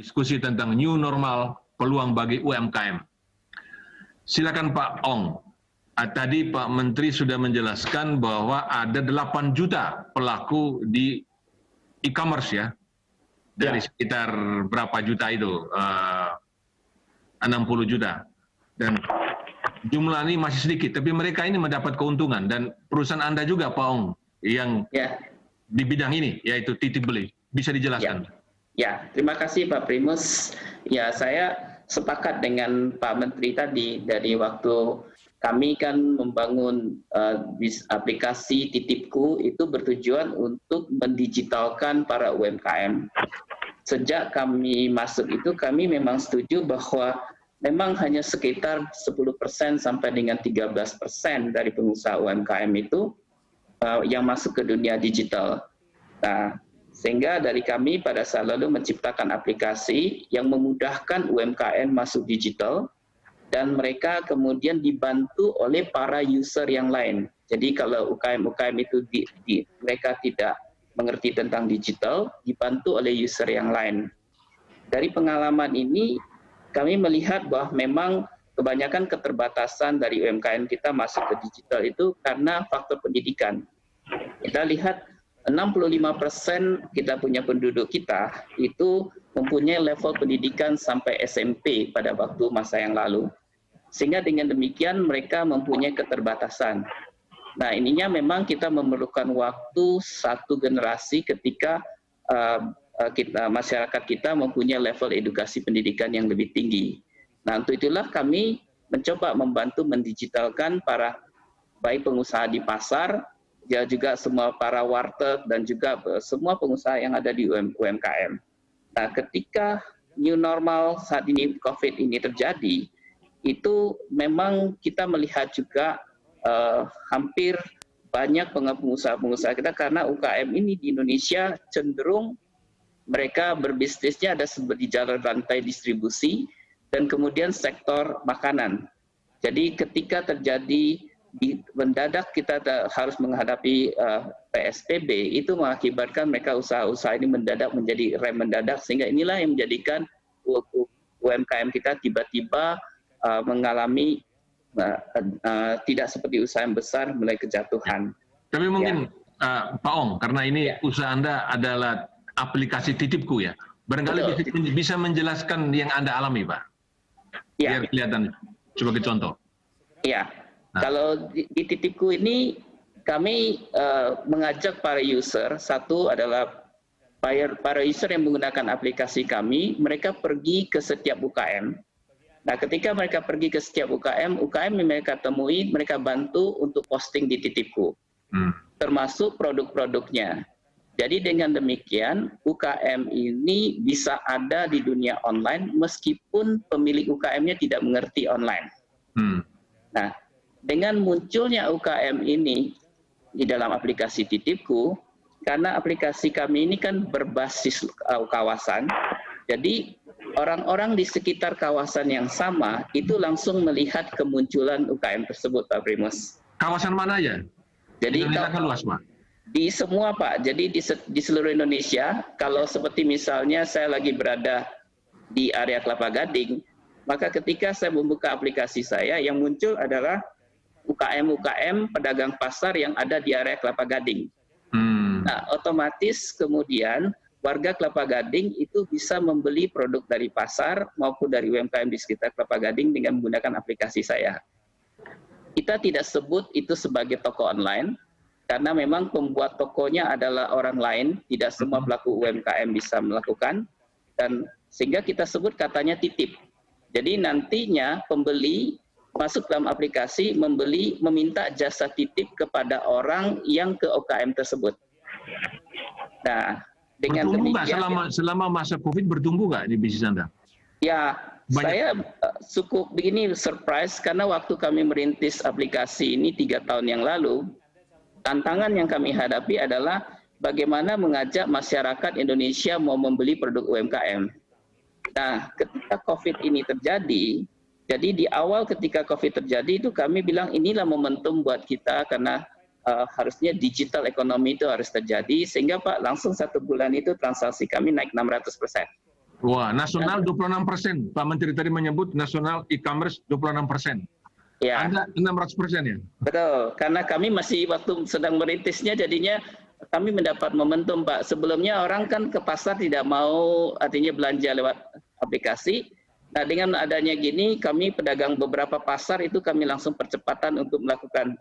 diskusi tentang new normal, peluang bagi UMKM. Silakan Pak Ong. Tadi Pak Menteri sudah menjelaskan bahwa ada 8 juta pelaku di e-commerce ya, dari sekitar berapa juta itu, 60 juta. Dan jumlah ini masih sedikit, tapi mereka ini mendapat keuntungan. Dan perusahaan Anda juga Pak Ong, yang di bidang ini, yaitu titip beli. Bisa dijelaskan? Ya, terima kasih Pak Primus. Ya, saya sepakat dengan Pak Menteri tadi. Dari waktu kami kan membangun aplikasi Titipku itu bertujuan untuk mendigitalkan para UMKM. Sejak kami masuk itu, kami memang setuju bahwa memang hanya sekitar 10% sampai dengan 13% dari pengusaha UMKM itu yang masuk ke dunia digital. Nah, sehingga dari kami pada saat lalu menciptakan aplikasi yang memudahkan UMKM masuk digital dan mereka kemudian dibantu oleh para user yang lain. Jadi kalau UKM-UKM itu mereka tidak mengerti tentang digital, dibantu oleh user yang lain. Dari pengalaman ini, kami melihat bahwa memang kebanyakan keterbatasan dari UMKM kita masuk ke digital itu karena faktor pendidikan. Kita lihat 65% kita punya penduduk kita itu mempunyai level pendidikan sampai SMP pada waktu masa yang lalu. Sehingga dengan demikian mereka mempunyai keterbatasan. Nah, ininya memang kita memerlukan waktu satu generasi ketika masyarakat kita mempunyai level edukasi pendidikan yang lebih tinggi. Nah, untuk itulah kami mencoba membantu mendigitalkan para baik pengusaha di pasar, ya juga semua para warteg dan juga semua pengusaha yang ada di UMKM. Nah, ketika new normal saat ini COVID ini terjadi, itu memang kita melihat juga hampir banyak pengusaha-pengusaha kita karena UKM ini di Indonesia cenderung mereka berbisnisnya ada di jalan rantai distribusi dan kemudian sektor makanan. Jadi ketika terjadi mendadak kita harus menghadapi PSBB, itu mengakibatkan mereka usaha-usaha ini mendadak menjadi rem mendadak, sehingga inilah yang menjadikan UMKM kita tiba-tiba mengalami tidak seperti usaha yang besar mulai kejatuhan. Tapi mungkin Pak Ong, karena ini usaha Anda adalah aplikasi Titipku ya, barangkali bisa menjelaskan yang Anda alami Pak, biar kelihatan sebagai contoh. Ya. Kalau di Titipku ini kami mengajak para user, satu adalah para user yang menggunakan aplikasi kami, mereka pergi ke setiap UKM. Nah, ketika mereka pergi ke setiap UKM yang mereka temui, mereka bantu untuk posting di Titipku, termasuk produk-produknya. Jadi dengan demikian, UKM ini bisa ada di dunia online meskipun pemilik UKM-nya tidak mengerti online. Nah, dengan munculnya UKM ini di dalam aplikasi Titipku, karena aplikasi kami ini kan berbasis kawasan, jadi orang-orang di sekitar kawasan yang sama itu langsung melihat kemunculan UKM tersebut, Pak Primus. Kawasan mana ya? Jadi kan luas, Pak. Di semua, Pak. Jadi di seluruh Indonesia, kalau seperti misalnya saya lagi berada di area Kelapa Gading, maka ketika saya membuka aplikasi saya, yang muncul adalah UKM pedagang pasar yang ada di area Kelapa Gading. Nah, otomatis kemudian warga Kelapa Gading itu bisa membeli produk dari pasar maupun dari UMKM di sekitar Kelapa Gading dengan menggunakan aplikasi saya. Kita tidak sebut itu sebagai toko online, karena memang pembuat tokonya adalah orang lain, tidak semua pelaku UMKM bisa melakukan, dan sehingga kita sebut katanya titip. Jadi nantinya pembeli masuk dalam aplikasi, meminta jasa titip kepada orang yang ke UKM tersebut. Nah, dengan demikian selama masa COVID bertumbuh nggak di bisnis Anda? Ya, saya cukup begini surprise karena waktu kami merintis aplikasi ini 3 tahun yang lalu, tantangan yang kami hadapi adalah bagaimana mengajak masyarakat Indonesia mau membeli produk UMKM. Nah, ketika COVID ini terjadi, jadi di awal ketika COVID terjadi itu kami bilang inilah momentum buat kita karena harusnya digital ekonomi itu harus terjadi, sehingga Pak langsung 1 bulan itu transaksi kami naik 600%. Wah, nasional 26%. Pak Menteri tadi menyebut nasional e-commerce 26%. Ya. Anda 600% ya? Betul, karena kami masih waktu sedang merintisnya, jadinya kami mendapat momentum, Pak. Sebelumnya orang kan ke pasar tidak mau, artinya belanja lewat aplikasi. Nah, dengan adanya gini, kami pedagang beberapa pasar itu kami langsung percepatan untuk melakukan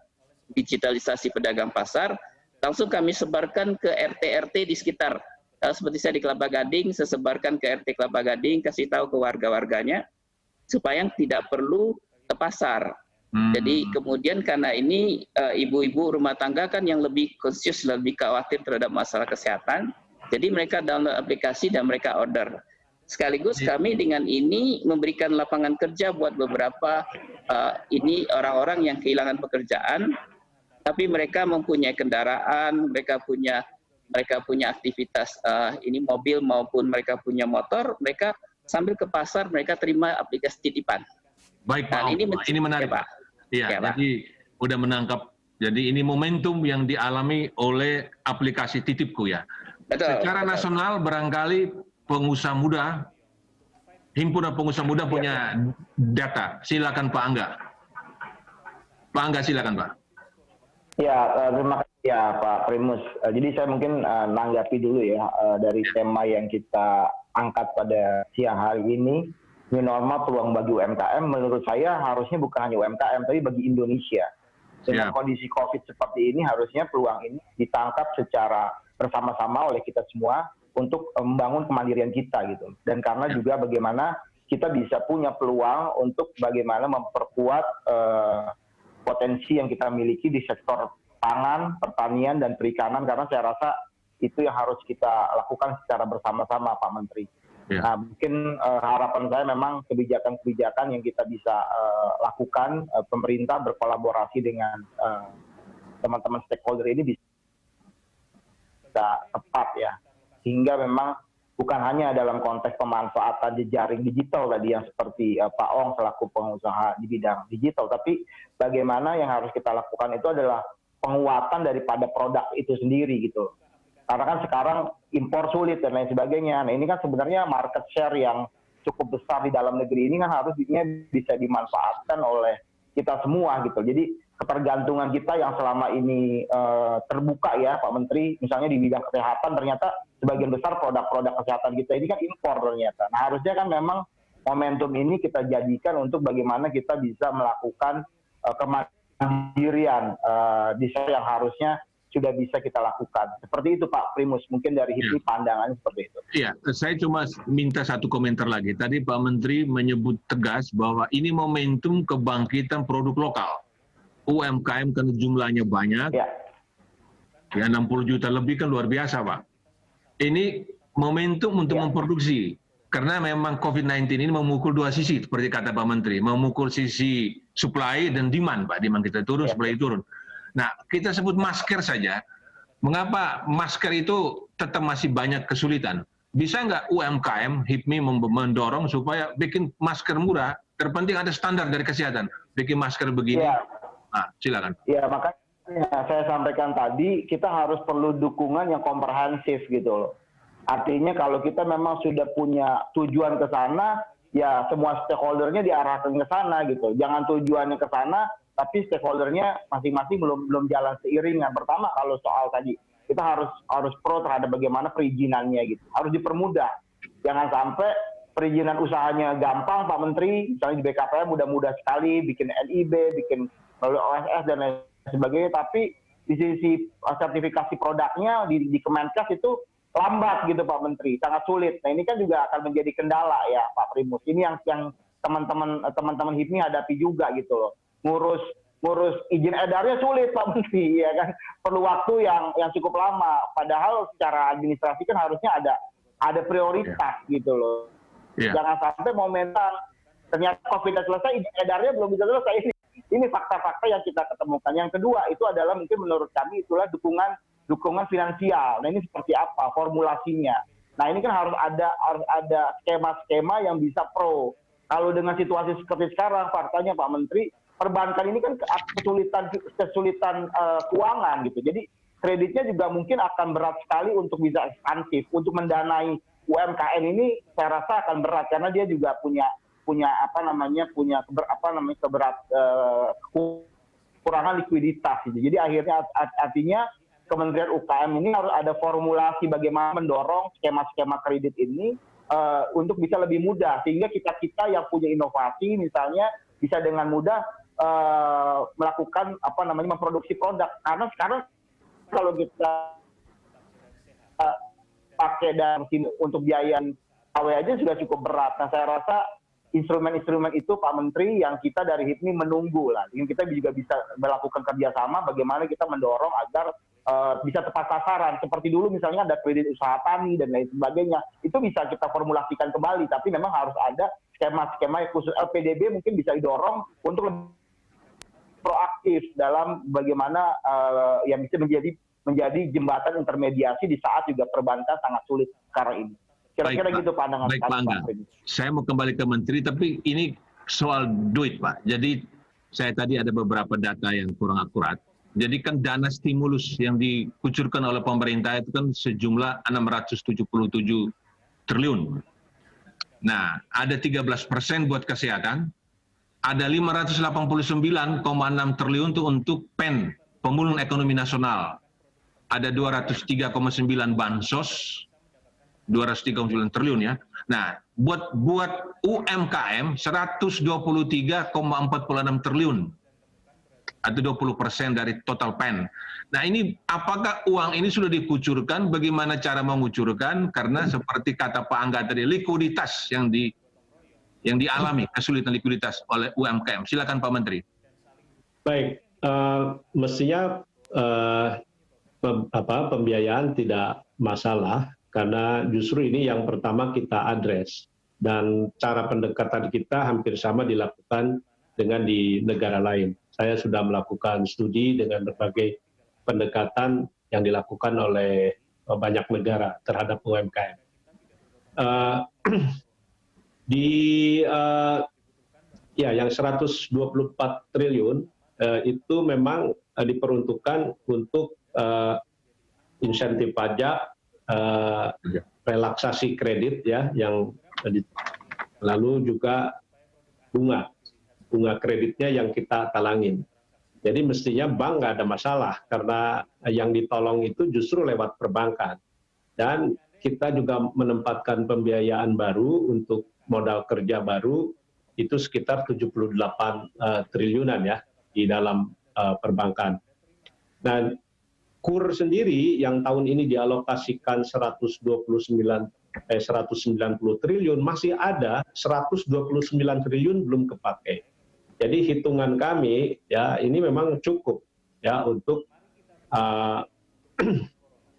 digitalisasi pedagang pasar. Langsung kami sebarkan ke RT-RT di sekitar. Seperti saya di Kelapa Gading, saya sebarkan ke RT Kelapa Gading, kasih tahu ke warga-warganya, supaya tidak perlu ke pasar. Jadi kemudian karena ini ibu-ibu rumah tangga kan yang lebih konsius, lebih khawatir terhadap masalah kesehatan, jadi mereka download aplikasi dan mereka order. Sekaligus kami dengan ini memberikan lapangan kerja buat beberapa ini orang-orang yang kehilangan pekerjaan, tapi mereka mempunyai kendaraan, mereka punya aktivitas ini mobil maupun mereka punya motor, mereka sambil ke pasar mereka terima aplikasi titipan. Baik Pak, ini menarik Pak. Iya, ya, jadi udah menangkap. Jadi ini momentum yang dialami oleh aplikasi Titipku ya. Betul, secara nasional barangkali pengusaha muda, himpunan pengusaha muda punya data. Silakan Pak Angga. Pak Angga silakan Pak. Ya, terima kasih ya Pak Primus. Jadi saya mungkin nanggapi dulu ya dari tema yang kita angkat pada siang hari ini. New normal peluang bagi UMKM, menurut saya harusnya bukan hanya UMKM, tapi bagi Indonesia. Dengan kondisi COVID seperti ini, harusnya peluang ini ditangkap secara bersama-sama oleh kita semua untuk membangun kemandirian kita gitu. Dan karena juga bagaimana kita bisa punya peluang untuk bagaimana memperkuat potensi yang kita miliki di sektor pangan, pertanian, dan perikanan, karena saya rasa itu yang harus kita lakukan secara bersama-sama Pak Menteri. Nah, mungkin harapan saya memang kebijakan-kebijakan yang kita bisa lakukan, pemerintah berkolaborasi dengan teman-teman stakeholder ini bisa tepat ya, hingga memang bukan hanya dalam konteks pemanfaatan jejaring digital tadi yang seperti Pak Ong selaku pengusaha di bidang digital, tapi bagaimana yang harus kita lakukan itu adalah penguatan daripada produk itu sendiri gitu. Karena kan sekarang impor sulit dan lain sebagainya. Nah ini kan sebenarnya market share yang cukup besar di dalam negeri ini kan harusnya bisa dimanfaatkan oleh kita semua gitu. Jadi ketergantungan kita yang selama ini terbuka ya Pak Menteri, misalnya di bidang kesehatan ternyata sebagian besar produk-produk kesehatan kita ini kan impor ternyata. Nah harusnya kan memang momentum ini kita jadikan untuk bagaimana kita bisa melakukan kemandirian di yang harusnya sudah bisa kita lakukan. Seperti itu Pak Primus, mungkin dari HIPMI pandangannya seperti itu. Iya, saya cuma minta satu komentar lagi. Tadi Pak Menteri menyebut tegas bahwa ini momentum kebangkitan produk lokal. UMKM kan jumlahnya banyak, ya 60 juta lebih kan luar biasa Pak. Ini momentum untuk memproduksi. Karena memang COVID-19 ini memukul dua sisi, seperti kata Pak Menteri. Memukul sisi supply dan demand Pak. Demand kita turun, supply turun. Nah, kita sebut masker saja. Mengapa masker itu tetap masih banyak kesulitan? Bisa nggak UMKM, HIPMI mendorong supaya bikin masker murah? Terpenting ada standar dari kesehatan. Bikin masker begini. Ya. Nah, silakan. Ya, makanya saya sampaikan tadi, kita harus perlu dukungan yang komprehensif gitu loh. Artinya kalau kita memang sudah punya tujuan ke sana, ya semua stakeholdernya diarahkan ke sana gitu. Jangan tujuannya ke sana, tapi stakeholdernya masing-masing belum jalan seiringan. Pertama kalau soal tadi kita harus pro terhadap bagaimana perizinannya gitu, harus dipermudah. Jangan sampai perizinan usahanya gampang Pak Menteri, misalnya di BKPM mudah-mudah sekali bikin NIB, bikin melalui OSS dan lain sebagainya, tapi di sisi sertifikasi produknya di Kemenkes itu lambat gitu Pak Menteri, sangat sulit. Nah ini kan juga akan menjadi kendala ya Pak Primus. Ini yang teman-teman HIPMI hadapi juga gitu loh. Ngurus izin edarnya sulit Pak Menteri, ya kan, perlu waktu yang cukup lama. Padahal secara administrasi kan harusnya ada prioritas gitu loh. Jangan sampai momentan ternyata COVID sudah selesai, izin edarnya belum bisa selesai. Ini fakta-fakta yang kita ketemukan. Yang kedua itu adalah mungkin menurut kami itulah dukungan finansial. Nah ini seperti apa formulasinya? Nah ini kan harus ada skema-skema yang bisa pro. Kalau dengan situasi seperti sekarang, faktanya Pak Menteri, perbankan ini kan kesulitan keuangan gitu. Jadi kreditnya juga mungkin akan berat sekali untuk bisa ekspansif, untuk mendanai UMKM ini saya rasa akan berat karena dia juga punya kekurangan likuiditas gitu. Jadi akhirnya artinya Kementerian UKM ini harus ada formulasi bagaimana mendorong skema-skema kredit ini untuk bisa lebih mudah sehingga kita yang punya inovasi misalnya bisa dengan mudah melakukan memproduksi produk. Karena sekarang kalau kita pakai dan untuk biaya KW aja sudah cukup berat. Nah, saya rasa instrumen-instrumen itu Pak Menteri yang kita dari HIPMI menunggu lah. Kita juga bisa melakukan kerjasama bagaimana kita mendorong agar bisa tepat sasaran. Seperti dulu misalnya ada kredit usaha tani dan lain sebagainya. Itu bisa kita formulasikan kembali, tapi memang harus ada skema-skema khusus LPDB mungkin bisa didorong untuk lebih proaktif dalam bagaimana yang bisa menjadi jembatan intermediasi di saat juga perbankan sangat sulit sekarang ini. Kira-kira gitu pandangan Baik, Pak Angga. Saya mau kembali ke Menteri, tapi ini soal duit, Pak. Jadi saya tadi ada beberapa data yang kurang akurat. Jadi kan dana stimulus yang dikucurkan oleh pemerintah itu kan sejumlah 677 triliun. Nah, ada 13% buat kesehatan, ada 589,6 triliun itu untuk PEN, pemulihan ekonomi nasional. Ada 203,9 bansos, 239 triliun ya. Nah, buat UMKM 123,46 triliun atau 20% dari total PEN. Nah, ini apakah uang ini sudah dikucurkan? Bagaimana cara mengucurkan? Karena seperti kata Pak Angga tadi, likuiditas yang dialami, kesulitan likuiditas oleh UMKM. Silakan Pak Menteri. Baik, mestinya pembiayaan tidak masalah. Karena justru ini yang pertama kita address dan cara pendekatan kita hampir sama dilakukan dengan di negara lain. Saya sudah melakukan studi dengan berbagai pendekatan yang dilakukan oleh banyak negara terhadap UMKM. Yang 124 triliun itu memang diperuntukkan untuk insentif pajak, relaksasi kredit ya, yang lalu juga bunga kreditnya yang kita talangin. Jadi mestinya bank nggak ada masalah karena yang ditolong itu justru lewat perbankan. Dan kita juga menempatkan pembiayaan baru untuk modal kerja baru itu sekitar 78 triliunan ya di dalam perbankan. Nah, KUR sendiri yang tahun ini dialokasikan 190 triliun, masih ada 129 triliun belum kepakai. Jadi hitungan kami ya ini memang cukup ya untuk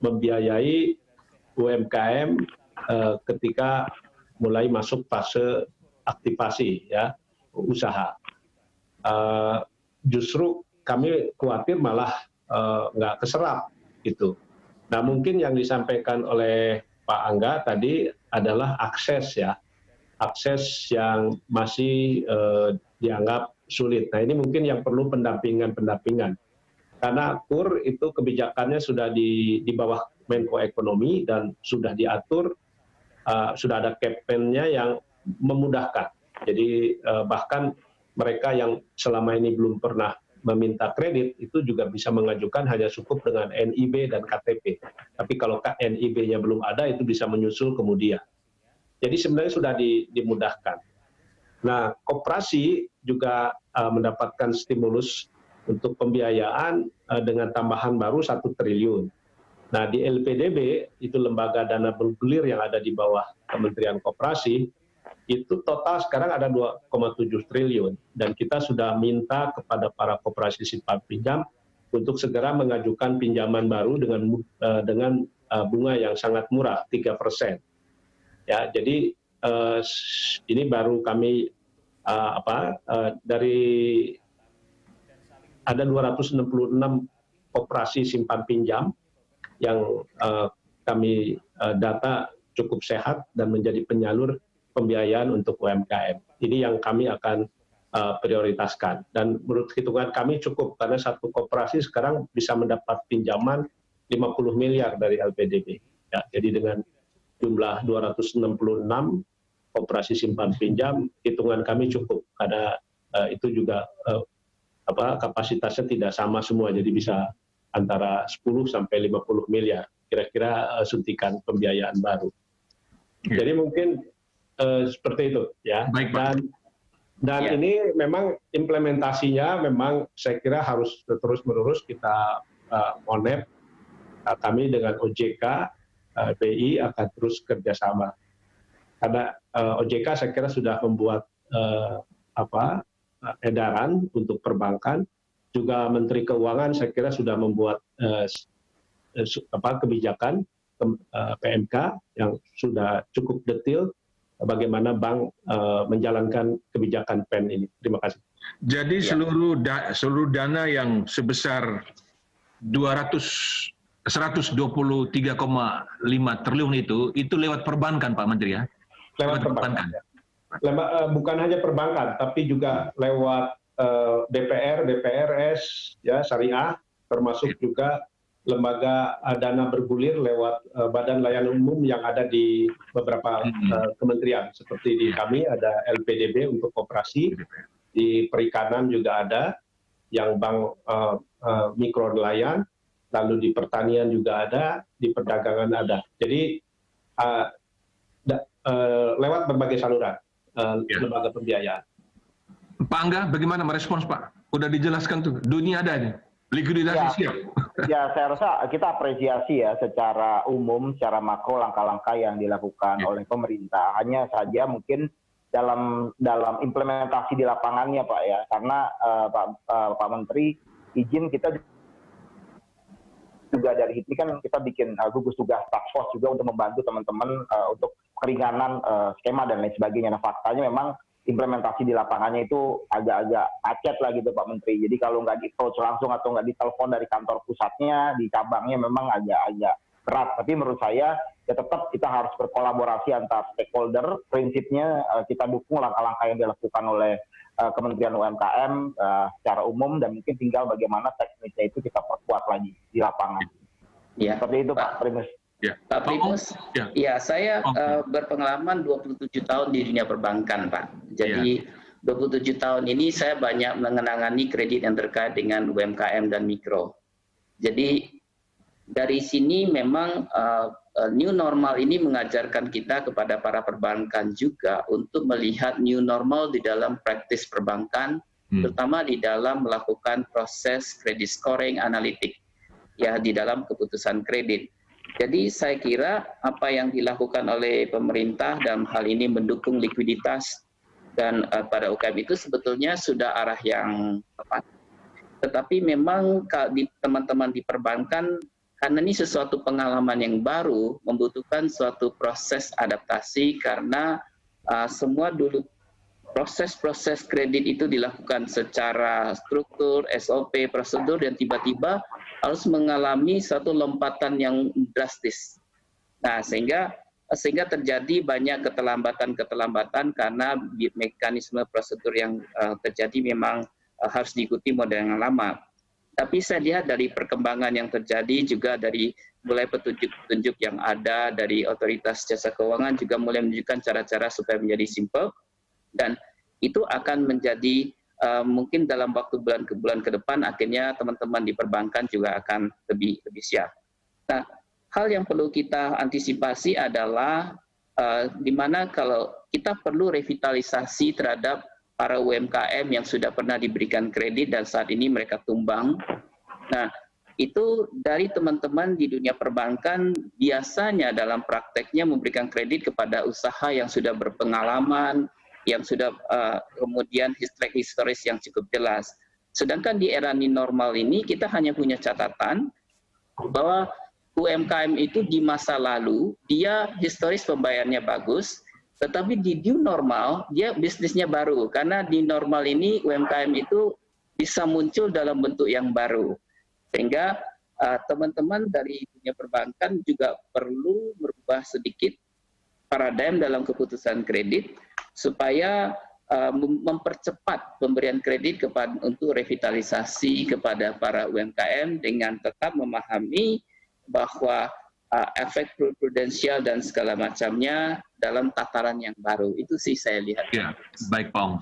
membiayai UMKM ketika mulai masuk fase aktivasi ya usaha. Justru kami khawatir malah nggak keserap gitu. Nah, mungkin yang disampaikan oleh Pak Angga tadi adalah akses ya, akses yang masih dianggap sulit. Nah, ini mungkin yang perlu pendampingan. Karena KUR itu kebijakannya sudah di bawah Menko Ekonomi dan sudah diatur, sudah ada campaign-nya yang memudahkan. Jadi bahkan mereka yang selama ini belum pernah meminta kredit itu juga bisa mengajukan hanya cukup dengan NIB dan KTP. Tapi kalau NIB-nya belum ada itu bisa menyusul kemudian. Jadi sebenarnya sudah dimudahkan. Nah, koperasi juga mendapatkan stimulus untuk pembiayaan dengan tambahan baru 1 triliun. Nah, di LPDB itu lembaga dana bergulir yang ada di bawah Kementerian Koperasi itu total sekarang ada 2,7 triliun dan kita sudah minta kepada para koperasi simpan pinjam untuk segera mengajukan pinjaman baru dengan bunga yang sangat murah 3%. Ya, jadi ini baru kami dari ada 266 koperasi simpan pinjam yang kami data cukup sehat dan menjadi penyalur pembiayaan untuk UMKM. Ini yang kami akan prioritaskan. Dan menurut hitungan kami cukup, karena satu koperasi sekarang bisa mendapat pinjaman 50 miliar dari LPDB. Ya, jadi dengan jumlah 266 operasi simpan pinjam, hitungan kami cukup karena itu juga kapasitasnya tidak sama semua, jadi bisa antara 10 sampai 50 miliar kira-kira suntikan pembiayaan baru. Jadi mungkin seperti itu ya. Baik, Pak. Dan ini memang implementasinya memang saya kira harus terus-menerus kita monep, kami dengan OJK, BI akan terus kerjasama. Karena OJK saya kira sudah membuat edaran untuk perbankan, juga Menteri Keuangan saya kira sudah membuat kebijakan PMK yang sudah cukup detail bagaimana bank menjalankan kebijakan PEN ini. Terima kasih. Jadi seluruh dana yang sebesar 123,5 triliun itu lewat perbankan, Pak Menteri ya? Lewat perbankan. Bukan hanya perbankan, tapi juga lewat DPR, DPRS, ya syariah, termasuk juga lembaga dana bergulir lewat badan layanan umum yang ada di beberapa kementerian. Seperti di kami ada LPDB untuk koperasi, di perikanan juga ada, yang bank mikro nelayan, lalu di pertanian juga ada, di perdagangan ada. Jadi lewat berbagai saluran lembaga pembiayaan. Pak Angga, bagaimana merespons Pak? Udah dijelaskan tuh, dunia ada nih, likuiditas siap. Ya, saya rasa kita apresiasi ya secara umum, secara makro langkah-langkah yang dilakukan oleh pemerintah. Hanya saja mungkin dalam implementasi di lapangannya Pak ya, karena Pak Menteri izin kita juga dari HIPMI kan kita bikin gugus tugas task force juga untuk membantu teman-teman untuk keringanan skema dan lain sebagainya. Nah faktanya memang implementasi di lapangannya itu agak-agak macet lah gitu Pak Menteri. Jadi kalau nggak di-approach langsung atau nggak ditelepon dari kantor pusatnya, di cabangnya memang agak-agak berat. Tapi menurut saya ya tetap kita harus berkolaborasi antar stakeholder. Prinsipnya kita dukung langkah-langkah yang dilakukan oleh Kementerian UMKM secara umum, dan mungkin tinggal bagaimana teknisnya itu kita perkuat lagi di lapangan. Ya. Seperti itu Pak Primus. Ya. Pak Primus, ya saya berpengalaman 27 tahun di dunia perbankan Pak. Jadi 27 tahun ini saya banyak mengenangani kredit yang terkait dengan UMKM dan mikro. Jadi dari sini memang new normal ini mengajarkan kita kepada para perbankan juga untuk melihat new normal di dalam praktis perbankan, terutama di dalam melakukan proses credit scoring analitik ya di dalam keputusan kredit. Jadi saya kira apa yang dilakukan oleh pemerintah dalam hal ini mendukung likuiditas dan pada UKM itu sebetulnya sudah arah yang tepat. Tetapi memang teman-teman di perbankan, karena ini sesuatu pengalaman yang baru, membutuhkan suatu proses adaptasi karena semua dulu proses-proses kredit itu dilakukan secara struktur, SOP, prosedur, dan tiba-tiba harus mengalami satu lompatan yang drastis. Nah, sehingga terjadi banyak keterlambatan karena mekanisme prosedur yang terjadi memang harus diikuti model yang lama. Tapi saya lihat dari perkembangan yang terjadi juga dari mulai petunjuk-petunjuk yang ada dari otoritas jasa keuangan juga mulai menunjukkan cara-cara supaya menjadi simple, dan itu akan menjadi mungkin dalam waktu bulan ke depan akhirnya teman-teman di perbankan juga akan lebih siap. Nah, hal yang perlu kita antisipasi adalah di mana kalau kita perlu revitalisasi terhadap para UMKM yang sudah pernah diberikan kredit dan saat ini mereka tumbang. Nah, itu dari teman-teman di dunia perbankan biasanya dalam prakteknya memberikan kredit kepada usaha yang sudah berpengalaman, yang sudah kemudian historis yang cukup jelas. Sedangkan di era new normal ini kita hanya punya catatan bahwa UMKM itu di masa lalu dia historis pembayarannya bagus, tetapi di new normal dia bisnisnya baru, karena di normal ini UMKM itu bisa muncul dalam bentuk yang baru. Sehingga teman-teman dari dunia perbankan juga perlu merubah sedikit paradigma dalam keputusan kredit supaya mempercepat pemberian kredit untuk revitalisasi kepada para UMKM dengan tetap memahami bahwa efek prudensial dan segala macamnya dalam tataran yang baru. Itu sih saya lihat. Ya, baik Pak Ong.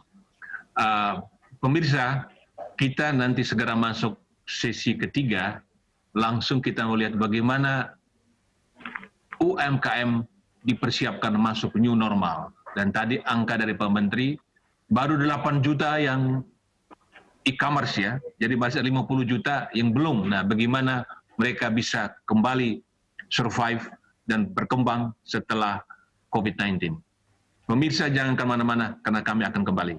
Pemirsa, kita nanti segera masuk sesi ketiga, langsung kita melihat bagaimana UMKM dipersiapkan masuk new normal. Dan tadi angka dari Pak Menteri, baru 8 juta yang e-commerce ya, jadi masih 50 juta yang belum. Nah, bagaimana mereka bisa kembali survive dan berkembang setelah COVID-19. Pemirsa jangan kemana-mana, karena kami akan kembali.